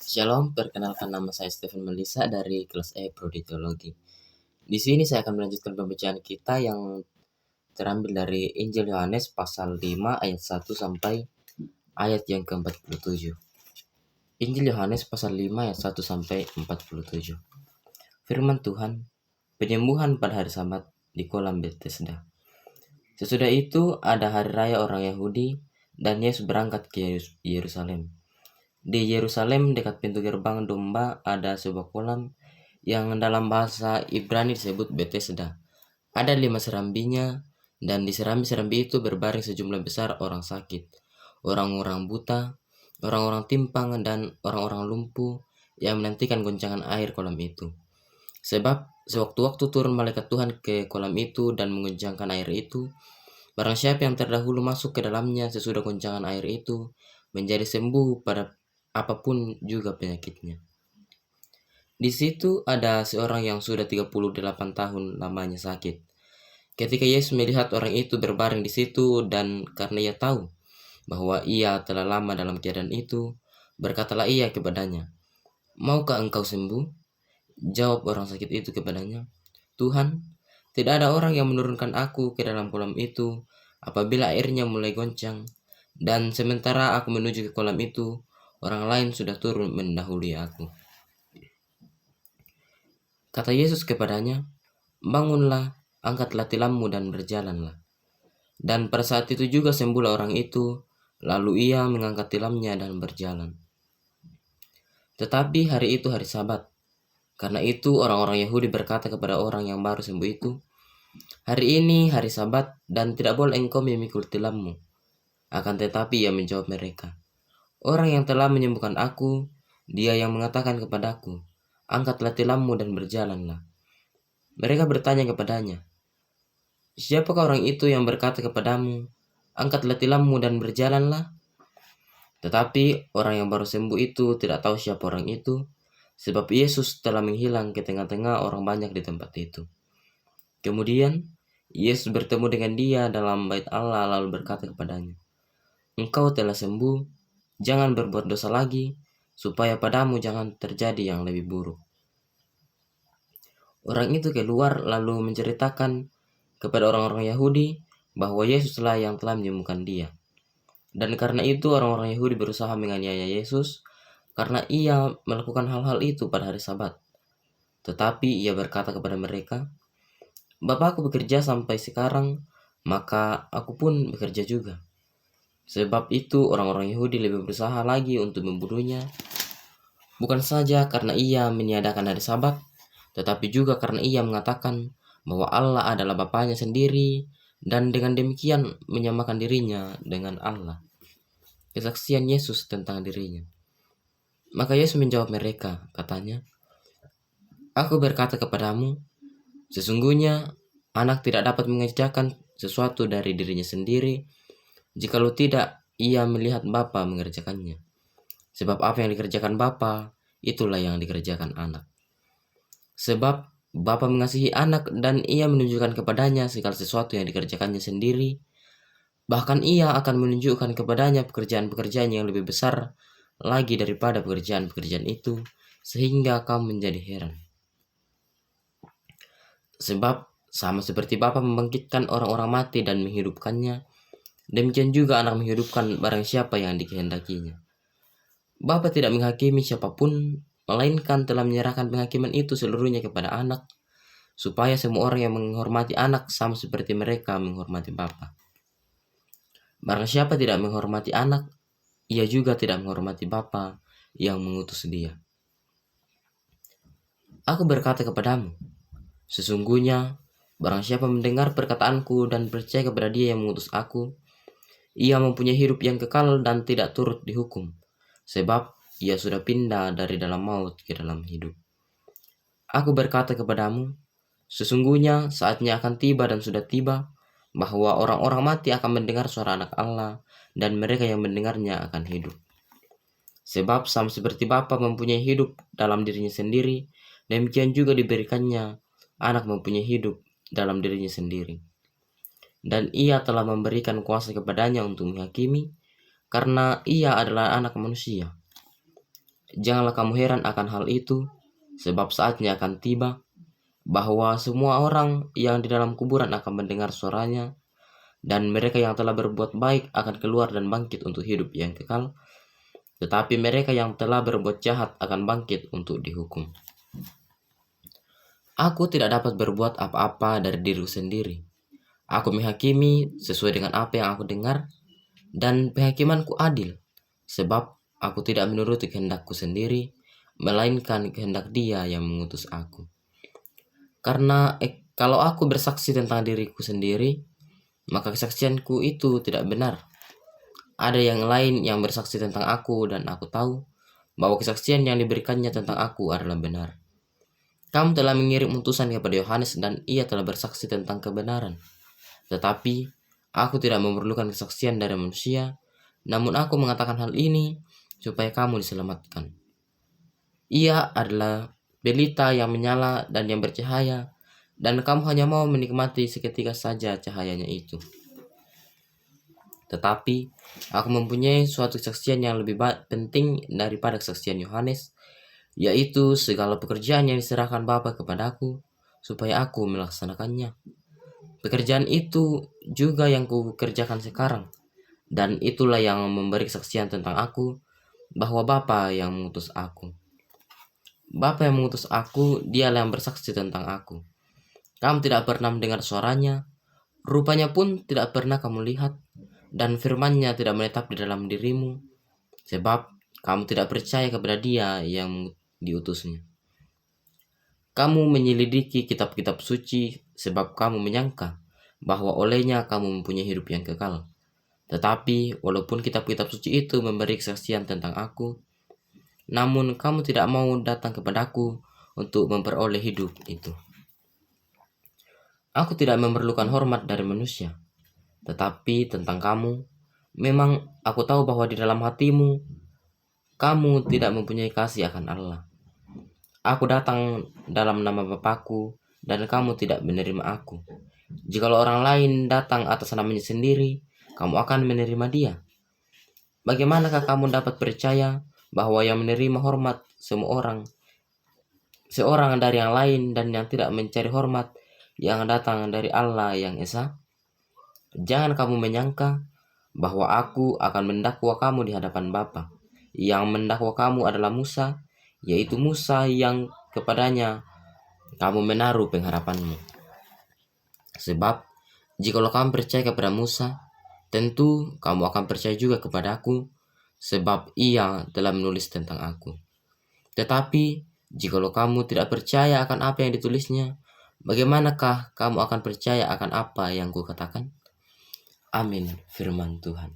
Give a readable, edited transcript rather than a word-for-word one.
Shalom, perkenalkan nama saya Stephen Melisa dari kelas E Prodi Teologi. Di sini saya akan melanjutkan pembacaan kita yang terambil dari Injil Yohanes pasal 5 ayat 1 sampai ayat yang ke-47. Injil Yohanes pasal 5 ayat 1 sampai 47. Firman Tuhan, penyembuhan pada hari Sabat di kolam Betesda. Sesudah itu ada hari raya orang Yahudi dan Yesus berangkat ke Yerusalem. Di Yerusalem dekat pintu gerbang domba ada sebuah kolam yang dalam bahasa Ibrani disebut Betesda. Ada 5 serambinya, dan di serambi-serambi itu berbaring sejumlah besar orang sakit, orang-orang buta, orang-orang timpang, dan orang-orang lumpuh yang menantikan goncangan air kolam itu. Sebab sewaktu-waktu turun malaikat Tuhan ke kolam itu dan menggoncangkan air itu, barang siapa yang terdahulu masuk ke dalamnya sesudah goncangan air itu, menjadi sembuh pada apapun juga penyakitnya. Di situ ada seorang yang sudah 38 tahun lamanya sakit. Ketika Yesus melihat orang itu berbaring di situ dan karena ia tahu bahwa ia telah lama dalam keadaan itu, berkatalah ia kepadanya, "Maukah engkau sembuh?" Jawab orang sakit itu kepadanya, "Tuhan, tidak ada orang yang menurunkan aku ke dalam kolam itu apabila airnya mulai goncang, dan sementara aku menuju ke kolam itu, orang lain sudah turun mendahului aku." Kata Yesus kepadanya, "Bangunlah, angkatlah tilammu dan berjalanlah." Dan pada saat itu juga sembuhlah orang itu, lalu ia mengangkat tilamnya dan berjalan. Tetapi hari itu hari Sabat. Karena itu orang-orang Yahudi berkata kepada orang yang baru sembuh itu, "Hari ini hari Sabat dan tidak boleh engkau memikul tilammu." Akan tetapi ia menjawab mereka, "Orang yang telah menyembuhkan aku, dia yang mengatakan kepadaku, 'Angkatlah tilammu dan berjalanlah.'" Mereka bertanya kepadanya, "Siapakah orang itu yang berkata kepadamu, 'Angkatlah tilammu dan berjalanlah'?" Tetapi orang yang baru sembuh itu tidak tahu siapa orang itu, sebab Yesus telah menghilang ke tengah-tengah orang banyak di tempat itu. Kemudian Yesus bertemu dengan dia dalam bait Allah lalu berkata kepadanya, "Engkau telah sembuh, jangan berbuat dosa lagi, supaya padamu jangan terjadi yang lebih buruk." Orang itu keluar lalu menceritakan kepada orang-orang Yahudi bahwa Yesuslah yang telah menyembuhkan dia. Dan karena itu orang-orang Yahudi berusaha menganiaya Yesus karena ia melakukan hal-hal itu pada hari Sabat. Tetapi ia berkata kepada mereka, "Bapakku bekerja sampai sekarang, maka aku pun bekerja juga." Sebab itu orang-orang Yahudi lebih berusaha lagi untuk membunuhnya, bukan saja karena ia meniadakan hari Sabat, tetapi juga karena ia mengatakan bahwa Allah adalah Bapanya sendiri dan dengan demikian menyamakan dirinya dengan Allah. Kesaksian Yesus tentang dirinya. Maka Yesus menjawab mereka, katanya, "Aku berkata kepadamu, sesungguhnya anak tidak dapat mengerjakan sesuatu dari dirinya sendiri, jikalau tidak ia melihat Bapa mengerjakannya. Sebab apa yang dikerjakan Bapa, itulah yang dikerjakan anak. Sebab Bapa mengasihi anak dan ia menunjukkan kepadanya segala sesuatu yang dikerjakannya sendiri. Bahkan ia akan menunjukkan kepadanya pekerjaan-pekerjaan yang lebih besar lagi daripada pekerjaan-pekerjaan itu, sehingga kamu menjadi heran. Sebab sama seperti Bapa membangkitkan orang-orang mati dan menghidupkannya, demikian juga anak menghidupkan barang siapa yang dikehendakinya. Bapa tidak menghakimi siapapun, melainkan telah menyerahkan penghakiman itu seluruhnya kepada anak, supaya semua orang yang menghormati anak sama seperti mereka menghormati Bapa. Barang siapa tidak menghormati anak, ia juga tidak menghormati Bapa yang mengutus dia. Aku berkata kepadamu, sesungguhnya barang siapa mendengar perkataanku dan percaya kepada dia yang mengutus aku, ia mempunyai hidup yang kekal dan tidak turut dihukum, sebab ia sudah pindah dari dalam maut ke dalam hidup. Aku berkata kepadamu, sesungguhnya saatnya akan tiba dan sudah tiba, bahwa orang-orang mati akan mendengar suara anak Allah, dan mereka yang mendengarnya akan hidup. Sebab sama seperti Bapa mempunyai hidup dalam dirinya sendiri, demikian juga diberikannya anak mempunyai hidup dalam dirinya sendiri. Dan ia telah memberikan kuasa kepadanya untuk menghakimi, karena ia adalah anak manusia. Janganlah kamu heran akan hal itu, sebab saatnya akan tiba bahwa semua orang yang di dalam kuburan akan mendengar suaranya, dan mereka yang telah berbuat baik akan keluar dan bangkit untuk hidup yang kekal, tetapi mereka yang telah berbuat jahat akan bangkit untuk dihukum. Aku tidak dapat berbuat apa-apa dari diriku sendiri. Aku menghakimi sesuai dengan apa yang aku dengar, dan penghakimanku adil, sebab aku tidak menuruti kehendakku sendiri, melainkan kehendak Dia yang mengutus aku. Karena kalau aku bersaksi tentang diriku sendiri, maka kesaksianku itu tidak benar. Ada yang lain yang bersaksi tentang aku, dan aku tahu bahwa kesaksian yang diberikannya tentang aku adalah benar. Kamu telah mengirim utusan kepada Yohanes, dan ia telah bersaksi tentang kebenaran. Tetapi aku tidak memerlukan kesaksian dari manusia, namun aku mengatakan hal ini supaya kamu diselamatkan. Ia adalah pelita yang menyala dan yang bercahaya, dan kamu hanya mau menikmati seketika saja cahayanya itu. Tetapi aku mempunyai suatu kesaksian yang lebih penting daripada kesaksian Yohanes, yaitu segala pekerjaan yang diserahkan Bapa kepadaku, supaya aku melaksanakannya. Pekerjaan itu juga yang kukerjakan sekarang, dan itulah yang memberi kesaksian tentang aku, bahwa Bapa yang mengutus aku. Bapa yang mengutus aku, Dialah yang bersaksi tentang aku. Kamu tidak pernah mendengar suaranya, rupanya pun tidak pernah kamu lihat, dan firman-Nya tidak menetap di dalam dirimu, sebab kamu tidak percaya kepada Dia yang diutusnya. Kamu menyelidiki kitab-kitab suci, sebab kamu menyangka bahwa olehnya kamu mempunyai hidup yang kekal. Tetapi walaupun kitab-kitab suci itu memberi kesaksian tentang aku, namun kamu tidak mau datang kepadaku untuk memperoleh hidup itu. Aku tidak memerlukan hormat dari manusia, tetapi tentang kamu, memang aku tahu bahwa di dalam hatimu, kamu tidak mempunyai kasih akan Allah. Aku datang dalam nama Bapakku, dan kamu tidak menerima aku. Jikalau orang lain datang atas namanya sendiri, kamu akan menerima dia. Bagaimanakah kamu dapat percaya bahwa yang menerima hormat seorang dari yang lain, dan yang tidak mencari hormat yang datang dari Allah yang Esa? Jangan kamu menyangka bahwa aku akan mendakwa kamu di hadapan Bapa. Yang mendakwa kamu adalah Musa, yaitu Musa yang kepadanya kamu menaruh pengharapanmu. Sebab jikalau kamu percaya kepada Musa, tentu kamu akan percaya juga kepadaku, sebab ia telah menulis tentang aku. Tetapi jikalau kamu tidak percaya akan apa yang ditulisnya, bagaimanakah kamu akan percaya akan apa yang kukatakan? Amin, firman Tuhan.